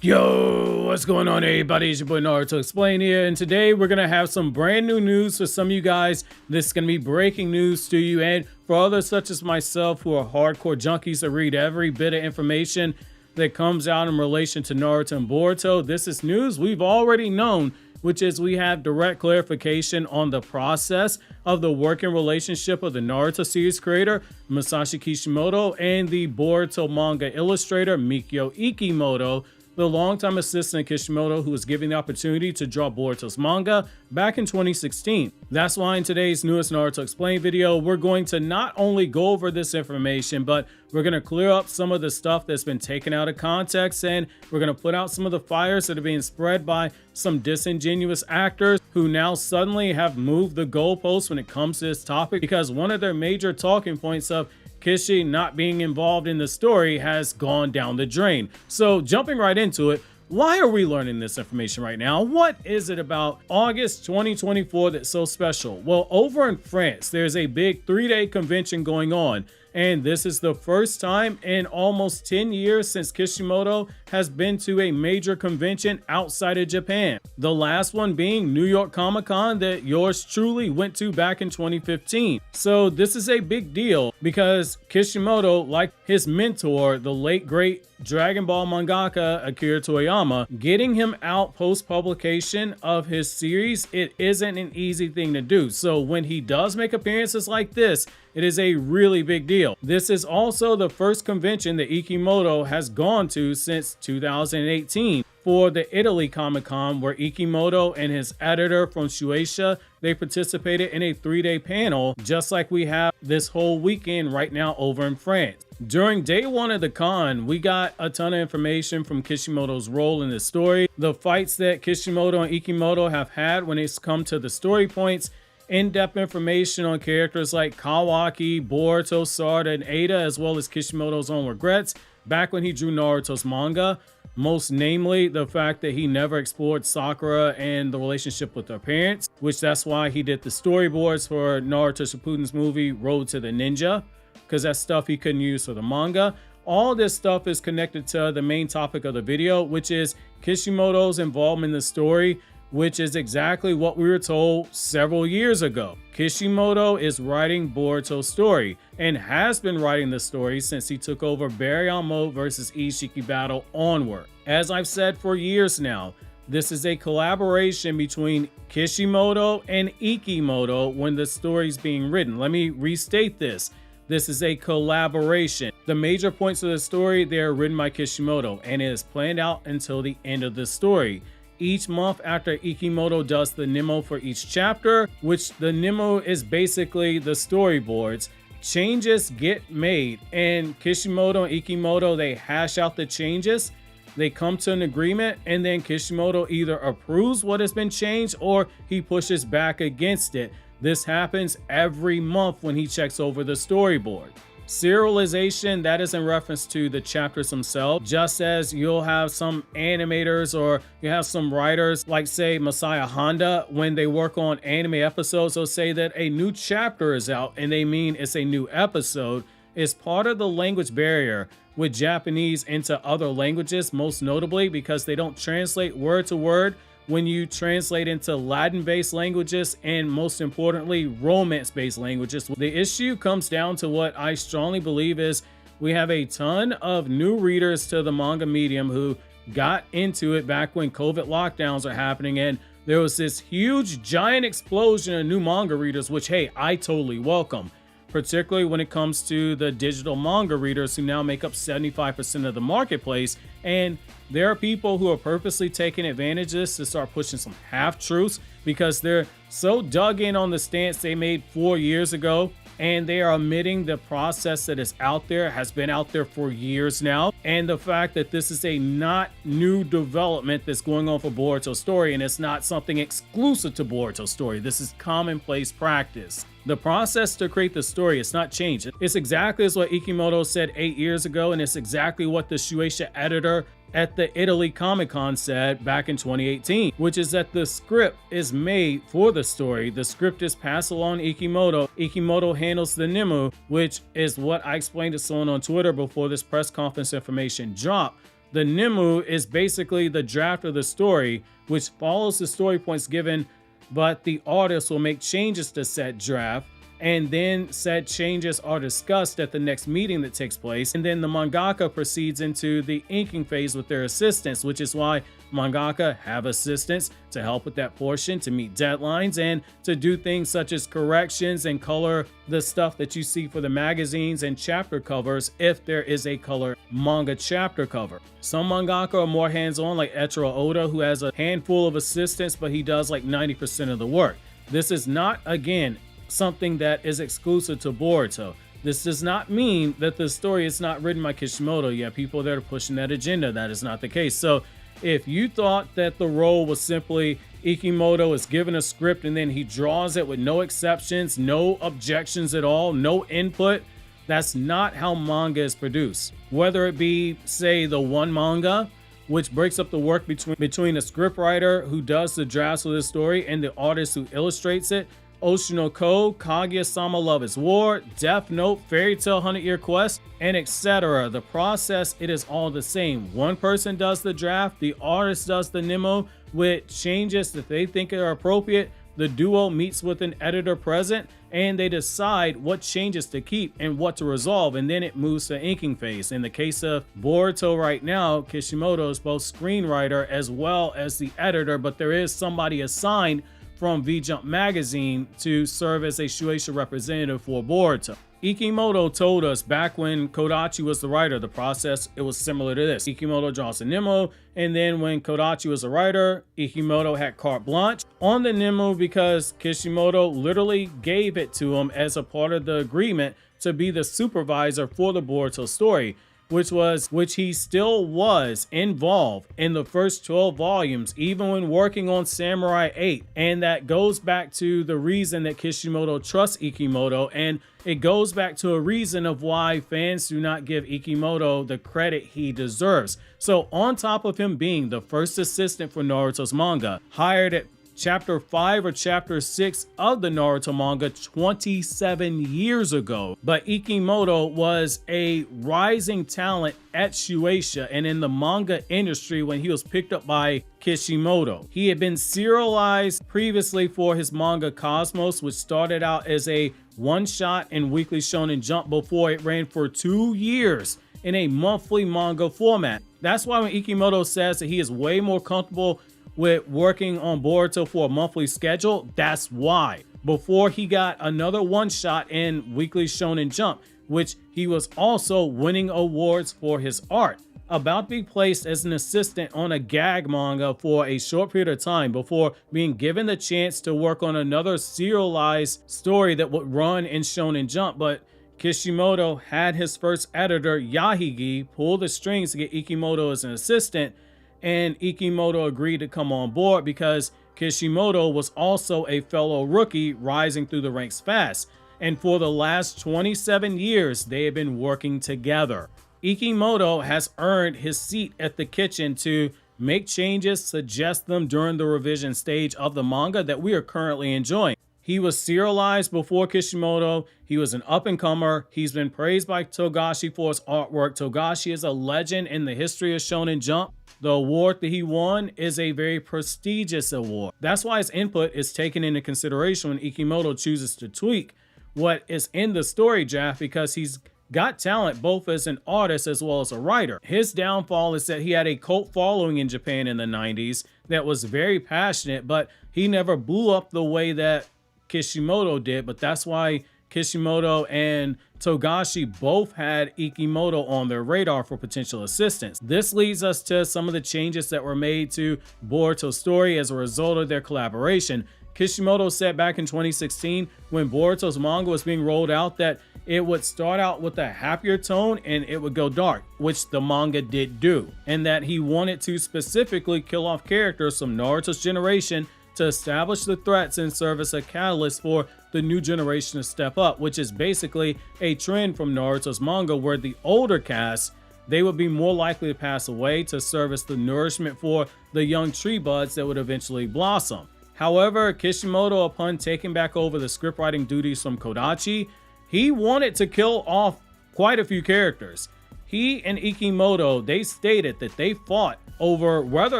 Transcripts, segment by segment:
Yo, what's going on everybody? It's your boy Naruto Explain here, and today we're gonna have some brand new news for some of you guys. This is gonna be breaking news to you, and for others such as myself who are hardcore junkies that read every bit of information that comes out in relation to Naruto and Boruto, this is news we've already known, which is we have direct clarification on the process of the working relationship of the Naruto series creator Masashi Kishimoto and the Boruto manga illustrator Mikio Ikemoto, the longtime assistant of Kishimoto who was given the opportunity to draw Boruto's manga back in 2016. That's why in today's newest Naruto Explain video, we're going to not only go over this information, but we're going to clear up some of the stuff that's been taken out of context, and we're going to put out some of the fires that are being spread by some disingenuous actors who now suddenly have moved the goalposts when it comes to this topic, because one of their major talking points of Kishi not being involved in the story has gone down the drain. So jumping right into it, why are we learning this information right now? What is it about August 2024 that's so special? Well, over in France, there's a big 3-day convention going on. And this is the first time in almost 10 years since Kishimoto has been to a major convention outside of Japan. The last one being New York Comic-Con that yours truly went to back in 2015. So this is a big deal because Kishimoto, like his mentor, the late great Dragon Ball mangaka Akira Toriyama, getting him out post-publication of his series, it isn't an easy thing to do. So when he does make appearances like this, it is a really big deal. This is also the first convention that Ikemoto has gone to since 2018 for the Italy Comic-Con, where Ikemoto and his editor from Shueisha, they participated in a 3-day panel, just like we have this whole weekend right now over in France. During day one of the con, we got a ton of information from Kishimoto's role in the story, the fights that Kishimoto and Ikemoto have had when it's come to the story points, in-depth information on characters like Kawaki, Boruto, Sarada, and Ada, as well as Kishimoto's own regrets back when he drew Naruto's manga, most namely the fact that he never explored Sakura and the relationship with her parents, which that's why he did the storyboards for Naruto Shippuden's movie Road to the Ninja, because that's stuff he couldn't use for the manga. All this stuff is connected to the main topic of the video, which is Kishimoto's involvement in the story, which is exactly what we were told several years ago. Kishimoto is writing Boruto's story and has been writing the story since he took over Baryon versus Ishiki battle onward. As I've said for years now, this is a collaboration between Kishimoto and Ikemoto when the story's being written. Let me restate this. This is a collaboration. The major points of the story, they are written by Kishimoto, and it is planned out until the end of the story. Each month after Ikemoto does the Nemo for each chapter, which the Nemo is basically the storyboards, changes get made, and Kishimoto and Ikemoto, they hash out the changes, they come to an agreement, and then Kishimoto either approves what has been changed or he pushes back against it. This happens every month when he checks over the storyboard. Serialization, that is in reference to the chapters themselves, just as you'll have some animators or you have some writers like say Masaya Honda, when they work on anime episodes, they'll say that a new chapter is out and they mean it's a new episode. It's part of the language barrier with Japanese into other languages, most notably because they don't translate word to word when you translate into Latin-based languages and most importantly Romance-based languages. The issue comes down to what I strongly believe is we have a ton of new readers to the manga medium who got into it back when COVID lockdowns are happening, and there was this huge giant explosion of new manga readers, which hey, I totally welcome, particularly when it comes to the digital manga readers who now make up 75% of the marketplace. And there are people who are purposely taking advantage of this to start pushing some half-truths because they're so dug in on the stance they made 4 years ago, and they are omitting the process that is out there, has been out there for years now, and the fact that this is a not new development that's going on for Boruto's story, and it's not something exclusive to Boruto's story. This is commonplace practice. The process to create the story, it's not changed. It's exactly as what Ikemoto said 8 years ago, and it's exactly what the Shueisha editor at the Italy Comic-Con said back in 2018, which is that the script is made for the story. The script is passed along to Ikemoto. Ikemoto handles the Nemu, which is what I explained to someone on Twitter before this press conference information dropped. The Nemu is basically the draft of the story, which follows the story points given, but the artist will make changes to said draft, and then said changes are discussed at the next meeting that takes place. And then the mangaka proceeds into the inking phase with their assistants, which is why mangaka have assistants to help with that portion, to meet deadlines, and to do things such as corrections and color the stuff that you see for the magazines and chapter covers if there is a color manga chapter cover. Some mangaka are more hands-on, like Eiichiro Oda, who has a handful of assistants, but he does like 90% of the work. This is not, again, something that is exclusive to Boruto. This does not mean that the story is not written by Kishimoto. You have people that are pushing that agenda. That is not the case. So if you thought that the role was simply Ikemoto is given a script and then he draws it with no exceptions, no objections at all, no input, that's not how manga is produced. Whether it be, say, the one manga, which breaks up the work between a scriptwriter who does the drafts of the story and the artist who illustrates it, Oshinoko, Kaguya-sama Love is War, Death Note, Fairy Tail 100-Year Quest, and etc. The process, it is all the same. One person does the draft, the artist does the Nemo with changes that they think are appropriate. The duo meets with an editor present and they decide what changes to keep and what to resolve, and then it moves to inking phase. In the case of Boruto right now, Kishimoto is both screenwriter as well as the editor, but there is somebody assigned from V-Jump magazine to serve as a Shueisha representative for Boruto. Ikemoto told us back when Kodachi was the writer, the process, it was similar to this. Ikemoto draws a Nemo, and then when Kodachi was the writer, Ikemoto had carte blanche on the Nemo because Kishimoto literally gave it to him as a part of the agreement to be the supervisor for the Boruto story, which he still was involved in the first 12 volumes, even when working on Samurai 8. And that goes back to the reason that Kishimoto trusts Ikemoto, and it goes back to a reason of why fans do not give Ikemoto the credit he deserves. So on top of him being the first assistant for Naruto's manga, hired at chapter 5 or chapter 6 of the Naruto manga 27 years ago. But Ikemoto was a rising talent at Shueisha and in the manga industry when he was picked up by Kishimoto. He had been serialized previously for his manga Cosmos, which started out as a one-shot in Weekly Shonen Jump before it ran for 2 years in a monthly manga format. That's why when Ikemoto says that he is way more comfortable with working on Boruto for a monthly schedule, that's why. Before he got another one-shot in Weekly Shonen Jump, which he was also winning awards for his art. About to be placed as an assistant on a gag manga for a short period of time before being given the chance to work on another serialized story that would run in Shonen Jump. But Kishimoto had his first editor, Yahigi, pull the strings to get Ikemoto as an assistant, and Ikemoto agreed to come on board because Kishimoto was also a fellow rookie rising through the ranks fast. And for the last 27 years, they have been working together. Ikemoto has earned his seat at the kitchen to make changes, suggest them during the revision stage of the manga that we are currently enjoying. He was serialized before Kishimoto. He was an up-and-comer. He's been praised by Togashi for his artwork. Togashi is a legend in the history of Shonen Jump. The award that he won is a very prestigious award. That's why his input is taken into consideration when Ikemoto chooses to tweak what is in the story draft, because he's got talent both as an artist as well as a writer. His downfall is that he had a cult following in Japan in the 90s that was very passionate, but he never blew up the way that Kishimoto did. But that's why Kishimoto and Togashi both had Ikemoto on their radar for potential assistance. This leads us to some of the changes that were made to Boruto's story as a result of their collaboration. Kishimoto said back in 2016 when Boruto's manga was being rolled out that it would start out with a happier tone and it would go dark, which the manga did do, and that he wanted to specifically kill off characters from Naruto's generation to establish the threats and serve as a catalyst for the new generation to step up, which is basically a trend from Naruto's manga where the older cast, they would be more likely to pass away to serve as the nourishment for the young tree buds that would eventually blossom. However, Kishimoto, upon taking back over the scriptwriting duties from Kodachi, he wanted to kill off quite a few characters. he and Ikemoto, they stated that they fought over whether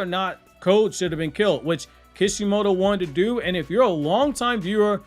or not Code should have been killed, which Kishimoto wanted to do. And if you're a longtime viewer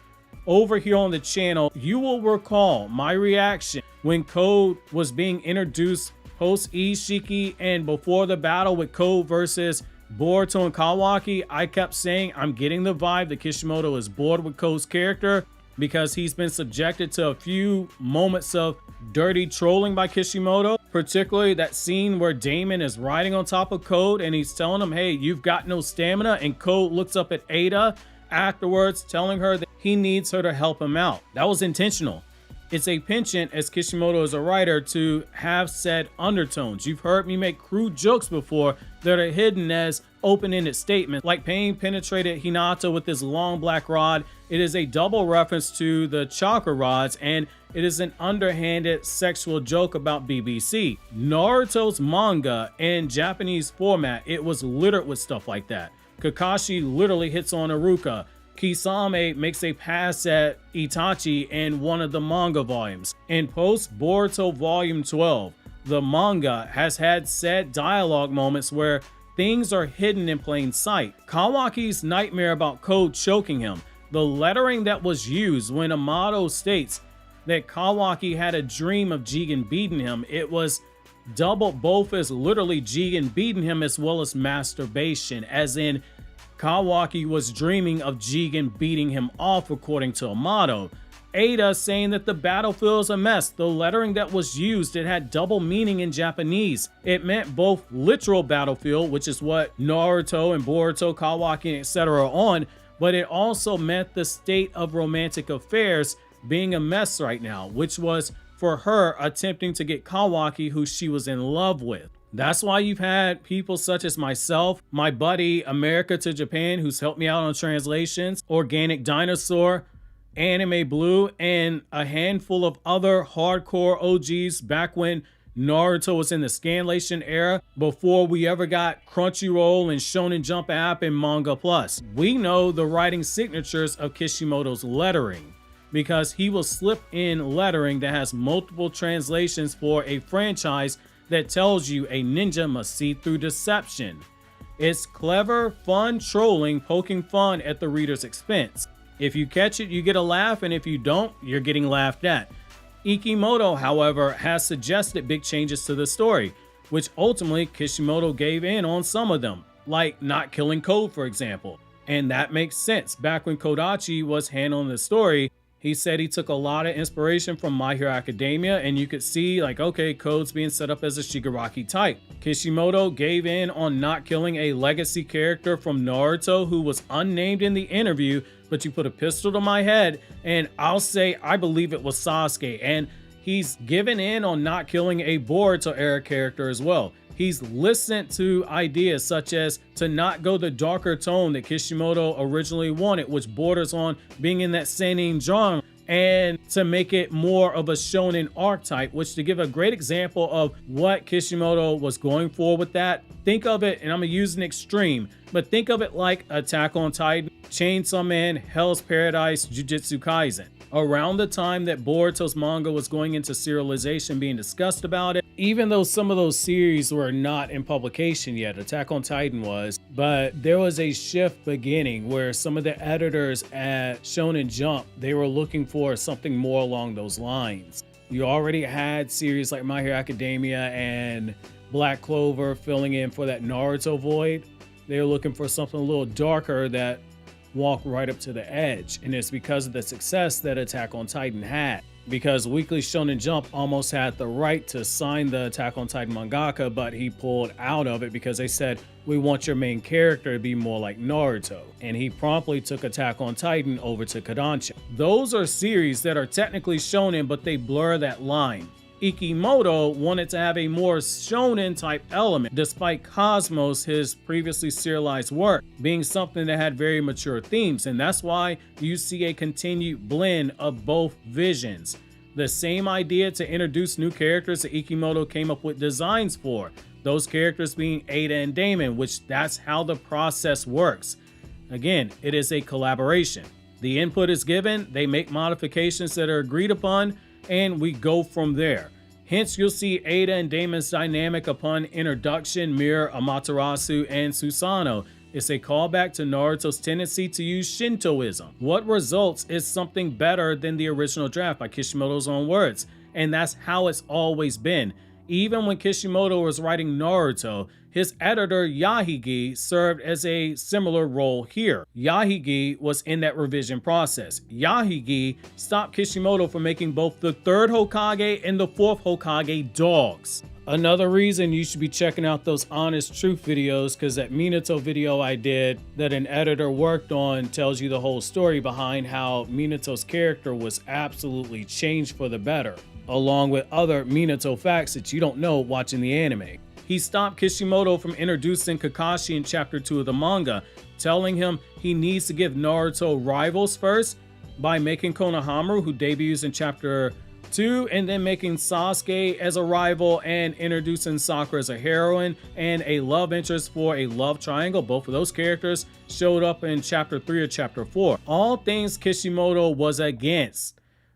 over here on the channel, you will recall my reaction when Code was being introduced post Ishiki and before the battle with Code versus Boruto and Kawaki. I kept saying I'm getting the vibe that Kishimoto is bored with Code's character because he's been subjected to a few moments of dirty trolling by Kishimoto, particularly that scene where Damon is riding on top of Code and he's telling him, hey, you've got no stamina, and Code looks up at Ada afterwards telling her that he needs her to help him out. That was intentional. It's a penchant as Kishimoto is a writer to have said undertones. You've heard me make crude jokes before that are hidden as open-ended statements, like Pain penetrated Hinata with his long black rod. It is a double reference to the chakra rods, and it is an underhanded sexual joke about BBC. Naruto's manga in Japanese format, it was littered with stuff like that. Kakashi literally hits on Iruka. Kisame makes a pass at Itachi in one of the manga volumes. In post Boruto Volume 12, the manga has had said dialogue moments where things are hidden in plain sight. Kawaki's nightmare about Code choking him, the lettering that was used when Amato states that Kawaki had a dream of Jigen beating him, it was doubled both as literally Jigen beating him as well as masturbation, as in Kawaki was dreaming of Jigen beating him off, according to Amato. Ada saying that the battlefield is a mess. The lettering that was used, it had double meaning in Japanese. It meant both literal battlefield, which is what Naruto and Boruto, Kawaki, etc. are on, but it also meant the state of romantic affairs being a mess right now, which was for her attempting to get Kawaki, who she was in love with. That's why you've had people such as myself, my buddy America to Japan, who's helped me out on translations, Organic Dinosaur, Anime Blue, and a handful of other hardcore OGs back when Naruto was in the Scanlation era, before we ever got Crunchyroll and Shonen Jump app and Manga Plus. We know the writing signatures of Kishimoto's lettering, because he will slip in lettering that has multiple translations for a franchise that tells you a ninja must see through deception. It's clever, fun trolling, poking fun at the reader's expense. If you catch it, you get a laugh, and if you don't, you're getting laughed at. Ikemoto, however, has suggested big changes to the story, which ultimately Kishimoto gave in on some of them, like not killing Code, for example. And that makes sense. Back when Kodachi was handling the story, he said he took a lot of inspiration from My Hero Academia, and you could see, like, okay, Code's being set up as a Shigaraki type. Kishimoto gave in on not killing a legacy character from Naruto who was unnamed in the interview, but you put a pistol to my head and I'll say I believe it was Sasuke. And he's given in on not killing a Boruto era character as well. He's listened to ideas such as to not go the darker tone that Kishimoto originally wanted, which borders on being in that seinen genre, and to make it more of a shonen archetype, which, to give a great example of what Kishimoto was going for with that, think of it, and I'm gonna use an extreme, but think of it like Attack on Titan, Chainsaw Man, Hell's Paradise, Jujutsu Kaisen. Around the time that Boruto's manga was going into serialization, being discussed about it, even though some of those series were not in publication yet, Attack on Titan was, but there was a shift beginning where some of the editors at Shonen Jump, they were looking for something more along those lines. You already had series like My Hero Academia and Black Clover filling in for that Naruto void. They were looking for something a little darker that walk right up to the edge, and it's because of the success that Attack on Titan had, because Weekly Shonen Jump almost had the right to sign the Attack on Titan mangaka, but he pulled out of it because they said, we want your main character to be more like Naruto, and he promptly took Attack on Titan over to Kodansha. Those are series that are technically shonen, but they blur that line. Ikemoto wanted to have a more shonen type element, despite Cosmos, his previously serialized work, being something that had very mature themes, and that's why you see a continued blend of both visions. The same idea to introduce new characters that Ikemoto came up with designs for, those characters being Ada and Damon, which that's how the process works. Again, it is a collaboration. The input is given, they make modifications that are agreed upon, and we go from there. Hence, you'll see Ada and Damon's dynamic upon introduction mirror Amaterasu and Susanoo. It's a callback to Naruto's tendency to use Shintoism. What results is something better than the original draft, by Kishimoto's own words, and that's how it's always been. Even when Kishimoto was writing Naruto, his editor Yahigi served as a similar role here. Yahigi was in that revision process. Yahigi stopped Kishimoto from making both the 3rd Hokage and the 4th Hokage dogs. Another reason you should be checking out those Honest Truth videos, because that Minato video I did that an editor worked on tells you the whole story behind how Minato's character was absolutely changed for the better, along with other Minato facts that you don't know watching the anime. He stopped Kishimoto from introducing Kakashi in chapter 2 of the manga, telling him he needs to give Naruto rivals first by making Konohamaru, who debuts in chapter 2, and then making Sasuke as a rival and introducing Sakura as a heroine and a love interest for a love triangle. Both of those characters showed up in chapter 3 or chapter 4. All things Kishimoto was against.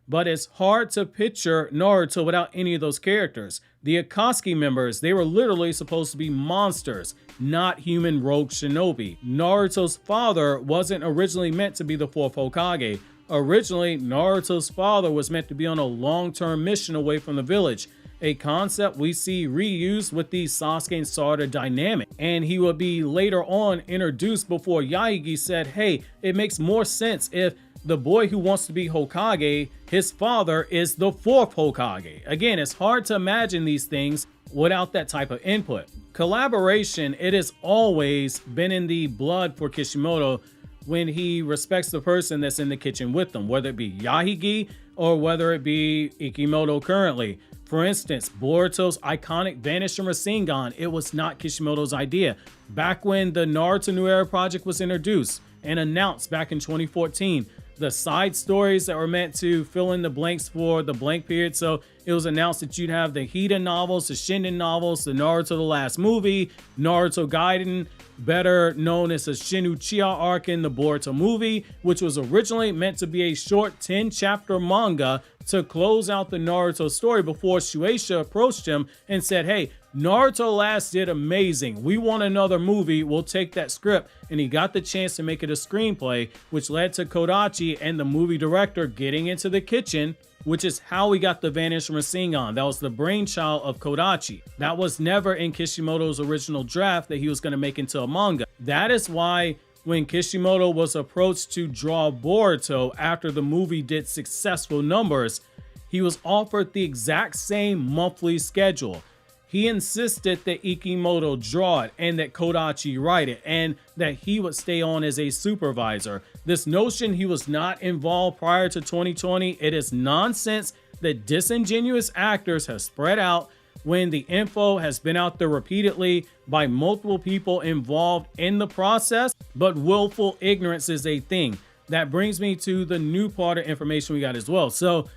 But it's hard to picture Naruto without any of those characters. The Akatsuki members, they were literally supposed to be monsters, not human rogue shinobi. Naruto's father wasn't originally meant to be the 4th Hokage. Originally, Naruto's father was meant to be on a long-term mission away from the village, a concept we see reused with the Sasuke and Sarada dynamic, and he would be later on introduced before Yahigi said, hey, it makes more sense if the boy who wants to be Hokage, his father is the 4th Hokage. Again, it's hard to imagine these things without that type of input. Collaboration, it has always been in the blood for Kishimoto when he respects the person that's in the kitchen with them, whether it be Yahigi or whether it be Ikemoto currently. For instance, Boruto's iconic Vanishing Rasengan, it was not Kishimoto's idea. Back when the Naruto New Era project was introduced and announced back in 2014, the side stories that were meant to fill in the blanks for the blank period. So it was announced that you'd have the Hida novels, the Shinden novels, the Naruto The Last Movie, Naruto Gaiden, better known as the Shin Uchiha arc in the Boruto movie, which was originally meant to be a short 10-chapter manga to close out the Naruto story before Shueisha approached him and said, hey, Naruto Last did amazing. We want another movie. We'll take that script. And he got the chance to make it a screenplay, which led to Kodachi and the movie director getting into the kitchen, which is how we got the Vanishing Rasengan. That was the brainchild of Kodachi. That was never in Kishimoto's original draft that he was going to make into a manga. That is why when Kishimoto was approached to draw Boruto after the movie did successful numbers, he was offered the exact same monthly schedule. He insisted that Ikemoto draw it and that Kodachi write it and that he would stay on as a supervisor. This notion he was not involved prior to 2020, it is nonsense that disingenuous actors have spread out when the info has been out there repeatedly by multiple people involved in the process, but willful ignorance is a thing. That brings me to the new part of information we got as well. So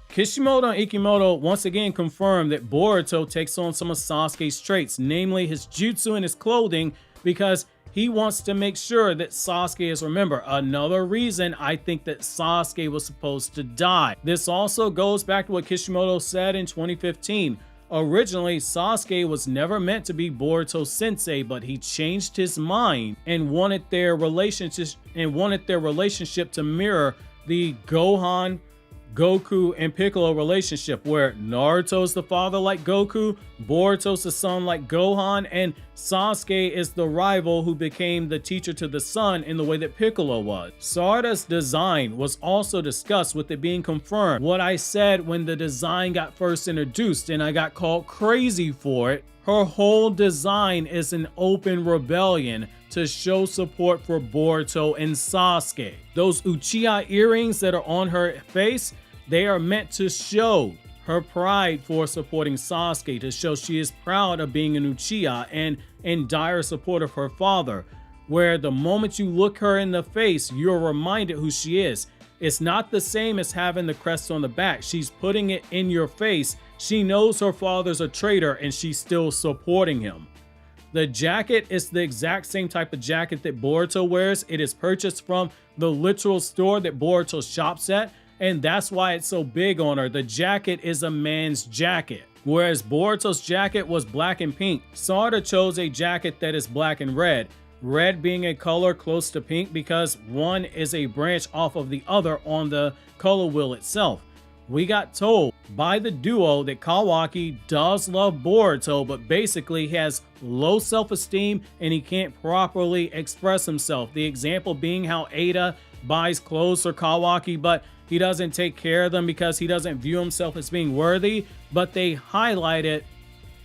Kishimoto and Ikemoto once again confirmed that Boruto takes on some of Sasuke's traits, namely his jutsu and his clothing, because he wants to make sure that Sasuke is remembered. Another reason I think that Sasuke was supposed to die. This also goes back to what Kishimoto said in 2015. Originally, Sasuke was never meant to be Boruto's sensei, but he changed his mind and wanted their relationship to mirror the Gohan, Goku, and Piccolo relationship, where Naruto's the father like Goku, Boruto's the son like Gohan, and Sasuke is the rival who became the teacher to the son in the way that Piccolo was. Sarada's design was also discussed, with it being confirmed. What I said when the design got first introduced and I got called crazy for it, her whole design is an open rebellion to show support for Boruto and Sasuke. Those Uchiha earrings that are on her face, they are meant to show her pride for supporting Sasuke, to show she is proud of being an Uchiha and in dire support of her father, where the moment you look her in the face, you're reminded who she is. It's not the same as having the crest on the back. She's putting it in your face. She knows her father's a traitor and she's still supporting him. The jacket is the exact same type of jacket that Boruto wears. It is purchased from the literal store that Boruto shops at, and that's why it's so big on her. The jacket is a man's jacket. Whereas Boruto's jacket was black and pink, Sarada chose a jacket that is black and red. Red being a color close to pink because one is a branch off of the other on the color wheel itself. We got told by the duo that Kawaki does love Boruto, but basically has low self-esteem and he can't properly express himself. The example being how Ada buys clothes for Kawaki, but he doesn't take care of them because he doesn't view himself as being worthy. But they highlighted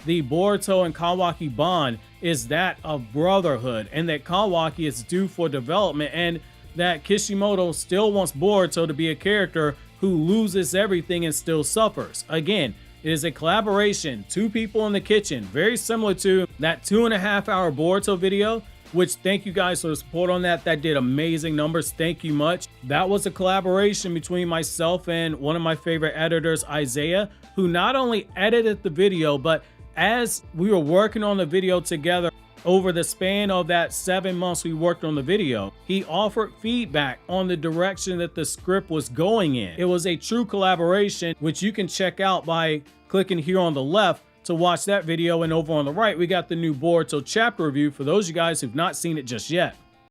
the Boruto and Kawaki bond is that of brotherhood, and that Kawaki is due for development, and that Kishimoto still wants Boruto to be a character who loses everything and still suffers. Again, it is a collaboration, two people in the kitchen, very similar to that 2.5-hour Boruto video, which thank you guys for the support on that. That did amazing numbers. Thank you much. That was a collaboration between myself and one of my favorite editors, Isaiah, who not only edited the video, but as we were working on the video together over the span of that 7 months we worked on the video, he offered feedback on the direction that the script was going in. It was a true collaboration, which you can check out by clicking here on the left to watch that video, and over on the right we got the new Boruto chapter review for those of you guys who've not seen it just yet.